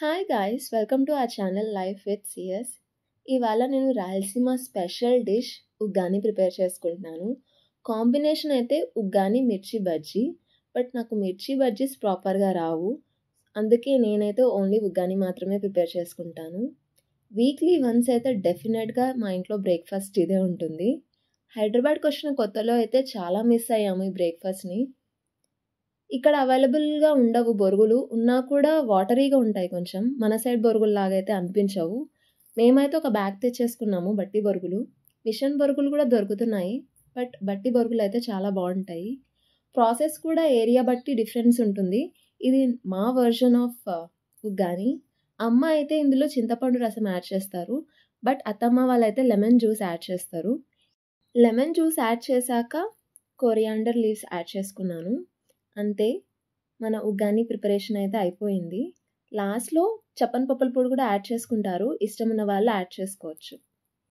Hi guys, welcome to our channel life with CS. ఇవాళ నేను Rayalaseema special dish uggani prepare చేసుకుంటున్నాను. Combination అయితే ఉగ్గాని మిర్చి బజ్జీ. బట్ నాకు మిర్చి బజ్జీస్ ప్రాపర్గా రావు, అందుకే నేనైతే ఓన్లీ ఉగ్గాని మాత్రమే ప్రిపేర్ చేసుకుంటాను. వీక్లీ వన్స్ అయితే డెఫినెట్గా మా ఇంట్లో బ్రేక్ఫాస్ట్ ఇదే ఉంటుంది. హైదరాబాద్కి వచ్చిన కొత్తలో అయితే చాలా మిస్ అయ్యాము ఈ బ్రేక్ఫాస్ట్ని. ఇక్కడ అవైలబుల్గా ఉండవు బొరుగులు, ఉన్నా కూడా వాటరీగా ఉంటాయి, కొంచెం మన సైడ్ బొరుగుల్లాగా అయితే అనిపించవు. మేమైతే ఒక బ్యాగ్ తెచ్చేసుకున్నాము బట్టి బొరుగులు. మిషన్ బొరుగులు కూడా దొరుకుతున్నాయి, బట్ బట్టి బొరుగులు అయితే చాలా బాగుంటాయి. ప్రాసెస్ కూడా ఏరియా బట్టి డిఫరెన్స్ ఉంటుంది. ఇది మా వర్షన్ ఆఫ్ ఉగ్గాని. అమ్మ అయితే ఇందులో చింతపండు రసం యాడ్ చేస్తారు, బట్ అత్తమ్మ వాళ్ళైతే లెమన్ జ్యూస్ యాడ్ చేస్తారు. లెమన్ జ్యూస్ యాడ్ చేశాక కొరియాండర్ లీవ్స్ యాడ్ చేసుకున్నాను. అంతే, మన ఉగ్గాని ప్రిపరేషన్ అయితే అయిపోయింది. లాస్ట్లో చప్పన్ పప్పుల పొడి కూడా యాడ్ చేసుకుంటారు, ఇష్టం ఉన్న వాళ్ళు యాడ్ చేసుకోవచ్చు.